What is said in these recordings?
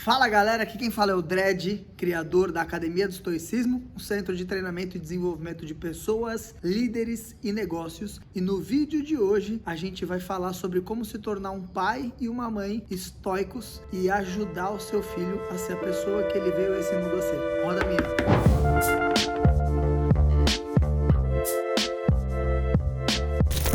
Fala galera, aqui quem fala é o Dredd, criador da Academia do Estoicismo, um centro de treinamento e desenvolvimento de pessoas, líderes e negócios. E no vídeo de hoje a gente vai falar sobre como se tornar um pai e uma mãe estoicos e ajudar o seu filho a ser a pessoa que ele veio a esse mundo a ser. Roda a minha.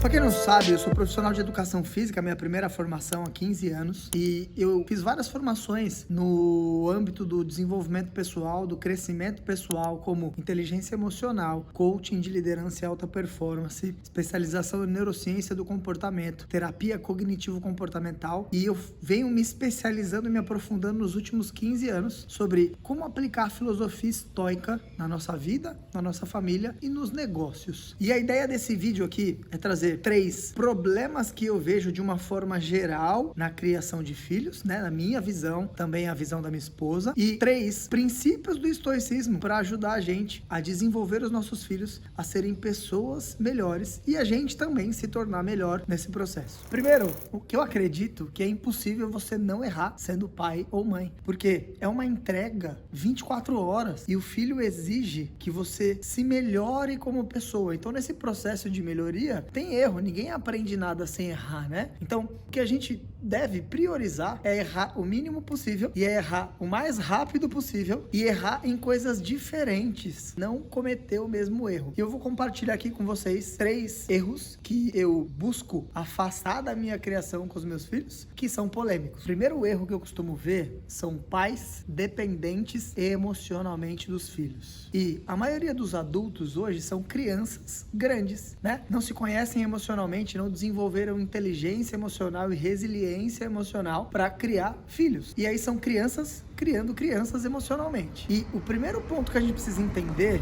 Pra quem não sabe, eu sou profissional de educação física, minha primeira formação há 15 anos, e eu fiz várias formações no âmbito do desenvolvimento pessoal, do crescimento pessoal, como inteligência emocional, coaching de liderança e alta performance, especialização em neurociência do comportamento, terapia cognitivo-comportamental, e eu venho me especializando e me aprofundando nos últimos 15 anos sobre como aplicar a filosofia estoica na nossa vida, na nossa família e nos negócios. E a ideia desse vídeo aqui é trazer 3 problemas que eu vejo de uma forma geral na criação de filhos, né? Na minha visão, também a visão da minha esposa, e 3 princípios do estoicismo para ajudar a gente a desenvolver os nossos filhos a serem pessoas melhores e a gente também se tornar melhor nesse processo. Primeiro, o que eu acredito que é impossível você não errar sendo pai ou mãe, porque é uma entrega 24 horas e o filho exige que você se melhore como pessoa. Então, nesse processo de melhoria, tem erro, ninguém aprende nada sem errar, né? Então, o que a gente deve priorizar é errar o mínimo possível e é errar o mais rápido possível e errar em coisas diferentes, não cometer o mesmo erro. E eu vou compartilhar aqui com vocês 3 erros que eu busco afastar da minha criação com os meus filhos, que são polêmicos. O primeiro erro que eu costumo ver são pais dependentes emocionalmente dos filhos. E a maioria dos adultos hoje são crianças grandes, né? Não se conhecem emocionalmente, não desenvolveram inteligência emocional e resiliência emocional para criar filhos. E aí são crianças criando crianças emocionalmente. E o primeiro ponto que a gente precisa entender,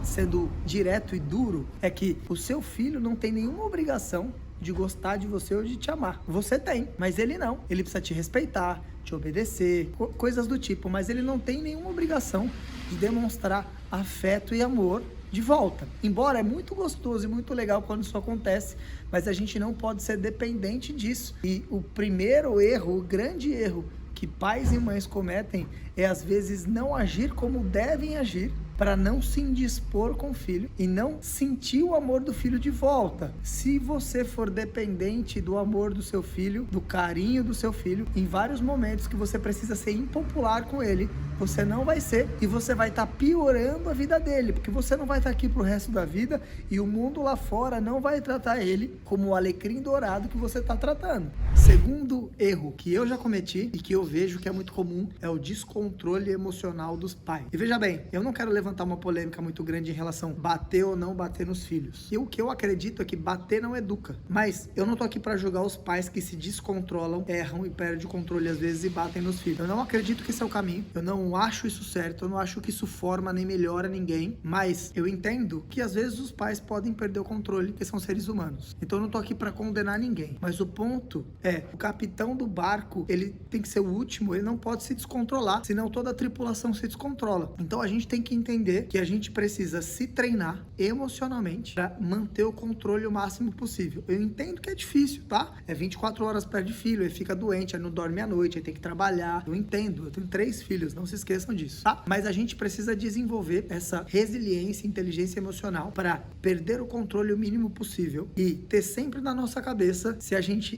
sendo direto e duro, é que o seu filho não tem nenhuma obrigação de gostar de você ou de te amar. Você tem, mas ele não. Ele precisa te respeitar, te obedecer, coisas do tipo, mas ele não tem nenhuma obrigação de demonstrar afeto e amor de volta. Embora é muito gostoso e muito legal quando isso acontece, mas a gente não pode ser dependente disso. E o primeiro erro, o grande erro que pais e mães cometem é às vezes não agir como devem agir para não se indispor com o filho e não sentir o amor do filho de volta. Se você for dependente do amor do seu filho, do carinho do seu filho, em vários momentos que você precisa ser impopular com ele, você não vai ser e você vai estar piorando a vida dele, porque você não vai estar aqui pro resto da vida e o mundo lá fora não vai tratar ele como o alecrim dourado que você está tratando. Segundo erro que eu já cometi e que eu vejo que é muito comum é o descontrole emocional dos pais. E veja bem, eu não quero levantar uma polêmica muito grande em relação a bater ou não bater nos filhos. E o que eu acredito é que bater não educa. Mas eu não tô aqui para julgar os pais que se descontrolam, erram e perdem o controle às vezes e batem nos filhos. Eu não acredito que esse é o caminho. Eu não acho isso certo. Eu não acho que isso forma nem melhora ninguém. Mas eu entendo que às vezes os pais podem perder o controle, porque são seres humanos. Então eu não tô aqui para condenar ninguém. Mas o ponto é, o capitão do barco, ele tem que ser o último, ele não pode se descontrolar, senão toda a tripulação se descontrola. Então a gente tem que entender que a gente precisa se treinar emocionalmente para manter o controle o máximo possível. Eu entendo que é difícil, tá? É 24 horas perto de filho, aí fica doente, aí não dorme à noite, aí tem que trabalhar. Eu entendo, eu tenho 3 filhos, não se esqueçam disso, tá? Mas a gente precisa desenvolver essa resiliência e inteligência emocional para perder o controle o mínimo possível e ter sempre na nossa cabeça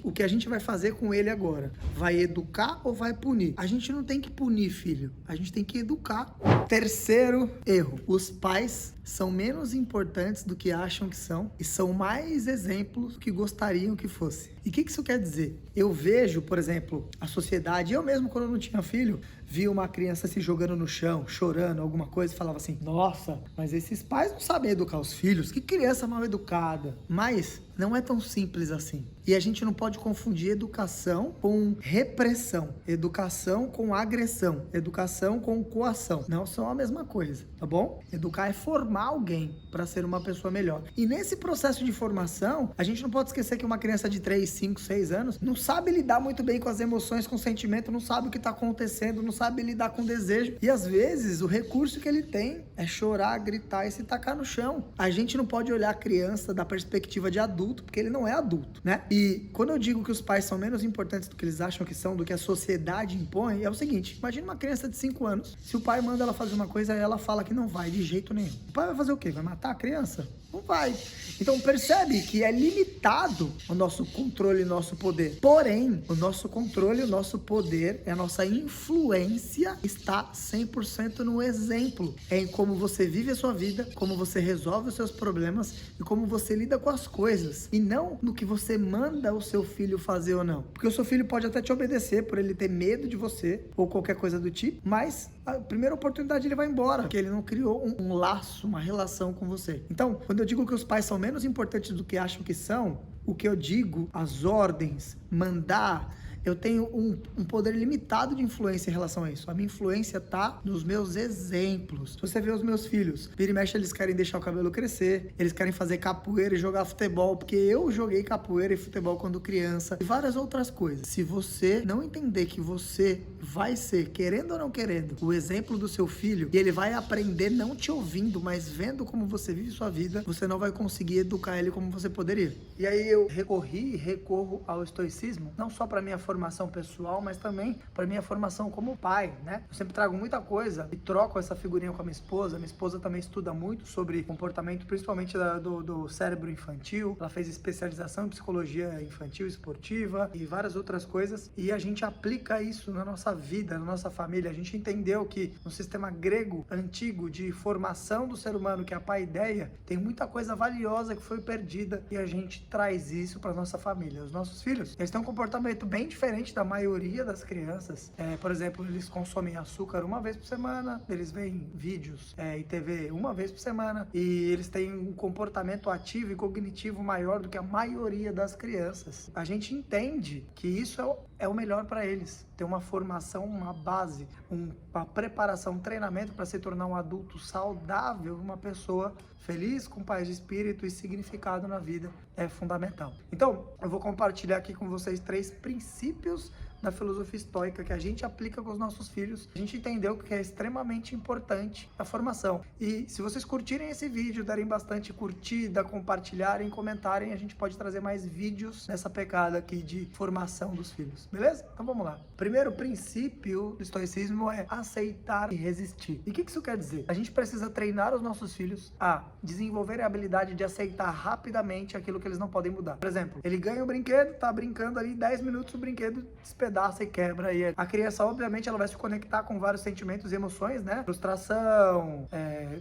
o que a gente vai fazer com ele agora. Vai educar ou vai punir? A gente não tem que punir filho, a gente tem que educar. Terceiro erro, os pais são menos importantes do que acham que são e são mais exemplos que gostariam que fosse. E o que isso quer dizer? Eu vejo, por exemplo, a sociedade, eu mesmo quando eu não tinha filho, via uma criança se jogando no chão, chorando, alguma coisa, e falava assim, nossa, mas esses pais não sabem educar os filhos, que criança mal educada. Mas não é tão simples assim. E a gente não pode confundir educação com repressão, educação com agressão, educação com coação. Não são a mesma coisa, tá bom? Educar é formar alguém para ser uma pessoa melhor. E nesse processo de formação, a gente não pode esquecer que uma criança de 3, 5, 6 anos não sabe lidar muito bem com as emoções, com o sentimento, não sabe o que está acontecendo, não sabe lidar com o desejo. E às vezes o recurso que ele tem é chorar, gritar e se tacar no chão. A gente não pode olhar a criança da perspectiva de adulto adulto, porque ele não é adulto, né? E quando eu digo que os pais são menos importantes do que eles acham que são, do que a sociedade impõe, é o seguinte: imagina uma criança de 5 anos, se o pai manda ela fazer uma coisa, ela fala que não vai de jeito nenhum. O pai vai fazer o quê? Vai matar a criança? Não vai. Então percebe que é limitado o nosso controle e nosso poder. Porém, o nosso controle, o nosso poder, a nossa influência está 100% no exemplo. É em como você vive a sua vida, como você resolve os seus problemas e como você lida com as coisas. E não no que você manda o seu filho fazer ou não. Porque o seu filho pode até te obedecer por ele ter medo de você ou qualquer coisa do tipo, mas a primeira oportunidade ele vai embora, porque ele não criou um laço, uma relação com você. Então, quando eu digo que os pais são menos importantes do que acham que são, o que eu digo, as ordens, mandar, eu tenho um poder limitado de influência em relação a isso. A minha influência tá nos meus exemplos. Se você vê os meus filhos, vira e mexe, eles querem deixar o cabelo crescer, eles querem fazer capoeira e jogar futebol, porque eu joguei capoeira e futebol quando criança, e várias outras coisas. Se você não entender que você vai ser, querendo ou não querendo, o exemplo do seu filho, e ele vai aprender não te ouvindo, mas vendo como você vive sua vida, você não vai conseguir educar ele como você poderia. E aí eu recorro ao estoicismo, não só para minha formação pessoal, mas também para minha formação como pai, né? Eu sempre trago muita coisa e troco essa figurinha com a minha esposa. Minha esposa também estuda muito sobre comportamento, principalmente do cérebro infantil. Ela fez especialização em psicologia infantil esportiva e várias outras coisas. E a gente aplica isso na nossa vida, na nossa família. A gente entendeu que no sistema grego antigo de formação do ser humano, que é a paideia, tem muita coisa valiosa que foi perdida e a gente traz isso para nossa família. Os nossos filhos, eles têm um comportamento bem diferente da maioria das crianças. Por exemplo, eles consomem açúcar uma vez por semana, eles veem vídeos e TV uma vez por semana, e eles têm um comportamento ativo e cognitivo maior do que a maioria das crianças. A gente entende que isso é o melhor para eles, ter uma formação, uma base, uma preparação, um treinamento para se tornar um adulto saudável, uma pessoa feliz, com paz de espírito e significado na vida é fundamental. Então, eu vou compartilhar aqui com vocês 3 princípios da filosofia estoica que a gente aplica com os nossos filhos. A gente entendeu que é extremamente importante a formação. E se vocês curtirem esse vídeo, darem bastante curtida, compartilharem, comentarem, a gente pode trazer mais vídeos nessa pegada aqui de formação dos filhos. Beleza? Então vamos lá. Primeiro princípio do estoicismo é aceitar e resistir. E o que isso quer dizer? A gente precisa treinar os nossos filhos a desenvolverem a habilidade de aceitar rapidamente aquilo que eles não podem mudar. Por exemplo, ele ganha um brinquedo, tá brincando ali 10 minutos, o brinquedo despedaça e quebra, e a criança, obviamente, ela vai se conectar com vários sentimentos e emoções, né? Frustração,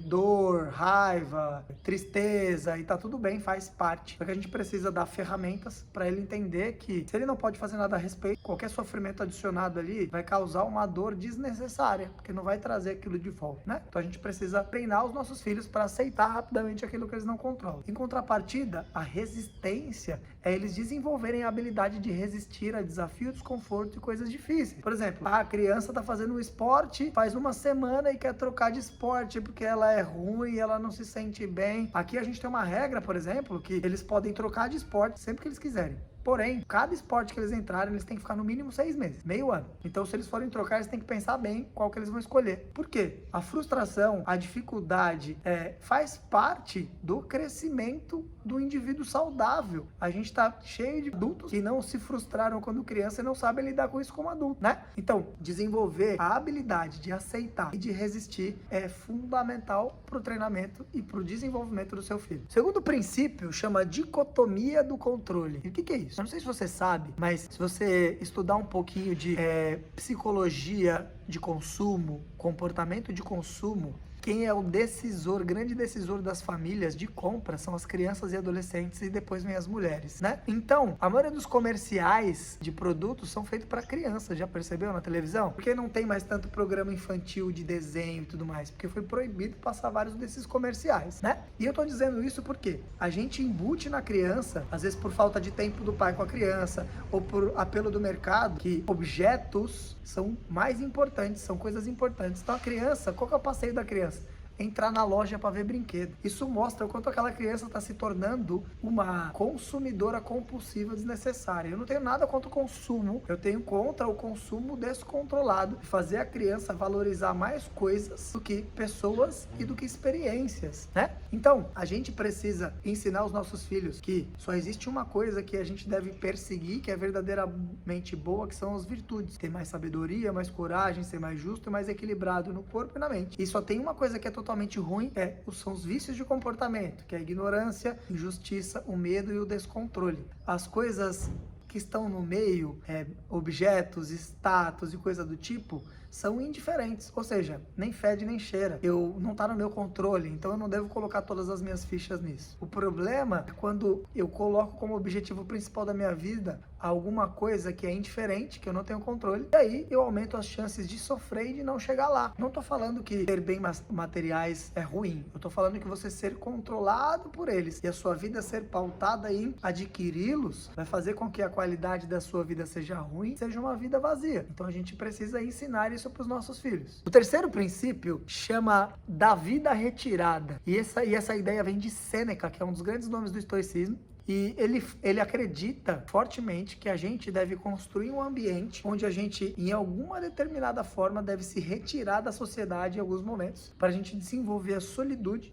dor, raiva, tristeza, e tá tudo bem, faz parte. Só que a gente precisa dar ferramentas para ele entender que se ele não pode fazer nada a respeito, qualquer sofrimento adicionado ali vai causar uma dor desnecessária, porque não vai trazer aquilo de volta, né? Então a gente precisa treinar os nossos filhos para aceitar rapidamente aquilo que eles não controlam. Em contrapartida, a resistência é eles desenvolverem a habilidade de resistir a desafio, desconforto e coisas difíceis. Por exemplo, a criança tá fazendo um esporte, faz uma semana e quer trocar de esporte porque ela é ruim, ela não se sente bem. Aqui a gente tem uma regra, por exemplo, que eles podem trocar de esporte sempre que eles quiserem. Porém, cada esporte que eles entrarem, eles têm que ficar no mínimo 6 meses, meio ano. Então, se eles forem trocar, eles têm que pensar bem qual que eles vão escolher. Por quê? A frustração, a dificuldade faz parte do crescimento do indivíduo saudável. A gente tá cheio de adultos que não se frustraram quando criança e não sabem lidar com isso como adulto, né? Então, desenvolver a habilidade de aceitar e de resistir é fundamental pro treinamento e pro desenvolvimento do seu filho. O segundo princípio chama dicotomia do controle. E o que é isso? Eu não sei se você sabe, mas se você estudar um pouquinho de psicologia de consumo, comportamento de consumo, quem é o decisor, grande decisor das famílias de compra são as crianças e adolescentes, e depois vem as mulheres, né? Então, a maioria dos comerciais de produtos são feitos para crianças, já percebeu na televisão? Porque não tem mais tanto programa infantil de desenho e tudo mais, porque foi proibido passar vários desses comerciais, né? E eu tô dizendo isso porque a gente embute na criança, às vezes por falta de tempo do pai com a criança, ou por apelo do mercado, que objetos são mais importantes, são coisas importantes. Então a criança, qual que é o passeio da criança? entrar na loja para ver brinquedo. Isso mostra o quanto aquela criança está se tornando uma consumidora compulsiva desnecessária. Eu não tenho nada contra o consumo, eu tenho contra o consumo descontrolado, de fazer a criança valorizar mais coisas do que pessoas e do que experiências, né? Então, a gente precisa ensinar os nossos filhos que só existe uma coisa que a gente deve perseguir, que é verdadeiramente boa, que são as virtudes. Ter mais sabedoria, mais coragem, ser mais justo e mais equilibrado no corpo e na mente. E só tem uma coisa que é totalmente ruim, são os vícios de comportamento, que é a ignorância, a injustiça, o medo e o descontrole. As coisas que estão no meio, objetos, status e coisa do tipo, são indiferentes, ou seja, nem fede nem cheira. Não tá no meu controle, então eu não devo colocar todas as minhas fichas nisso. O problema é quando eu coloco como objetivo principal da minha vida alguma coisa que é indiferente, que eu não tenho controle, e aí eu aumento as chances de sofrer e de não chegar lá. Não tô falando que ter bens materiais é ruim, eu tô falando que você ser controlado por eles e a sua vida ser pautada em adquiri-los vai fazer com que a qualidade da sua vida seja ruim, seja uma vida vazia. Então a gente precisa ensinar isso para os nossos filhos. O terceiro princípio chama da vida retirada, e essa ideia vem de Sêneca, que é um dos grandes nomes do estoicismo. E ele acredita fortemente que a gente deve construir um ambiente onde a gente, em alguma determinada forma, deve se retirar da sociedade em alguns momentos, para a gente desenvolver a solitude,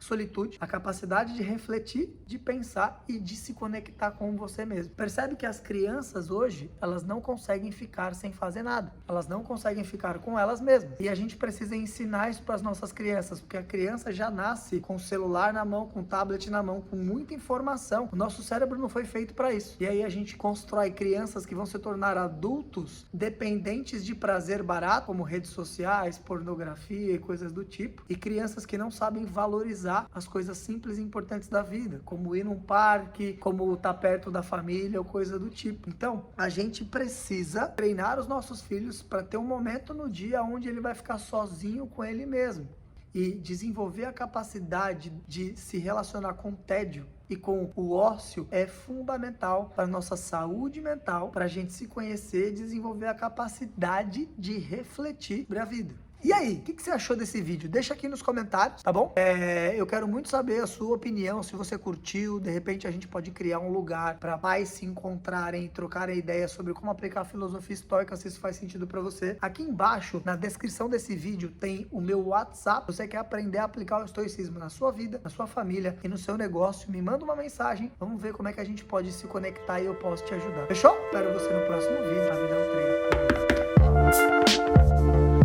a capacidade de refletir, de pensar e de se conectar com você mesmo. Percebe que as crianças hoje, elas não conseguem ficar sem fazer nada. Elas não conseguem ficar com elas mesmas. E a gente precisa ensinar isso para as nossas crianças, porque a criança já nasce com o celular na mão, com o tablet na mão, com muita informação. O nosso cérebro não foi feito para isso. E aí a gente constrói crianças que vão se tornar adultos dependentes de prazer barato, como redes sociais, pornografia e coisas do tipo, e crianças que não sabem valorizar as coisas simples e importantes da vida, como ir num parque, como estar perto da família ou coisa do tipo. Então, a gente precisa treinar os nossos filhos para ter um momento no dia onde ele vai ficar sozinho com ele mesmo e desenvolver a capacidade de se relacionar com o tédio e com o ócio é fundamental para a nossa saúde mental, para a gente se conhecer e desenvolver a capacidade de refletir sobre a vida. E aí, o que você achou desse vídeo? Deixa aqui nos comentários, tá bom? Eu quero muito saber a sua opinião, se você curtiu. De repente a gente pode criar um lugar para pais se encontrarem, trocarem ideias sobre como aplicar a filosofia estoica, se isso faz sentido para você. Aqui embaixo, na descrição desse vídeo, tem o meu WhatsApp. Se você quer aprender a aplicar o estoicismo na sua vida, na sua família e no seu negócio, me manda uma mensagem. Vamos ver como é que a gente pode se conectar e eu posso te ajudar. Fechou? Espero você no próximo vídeo. A vida é um treino.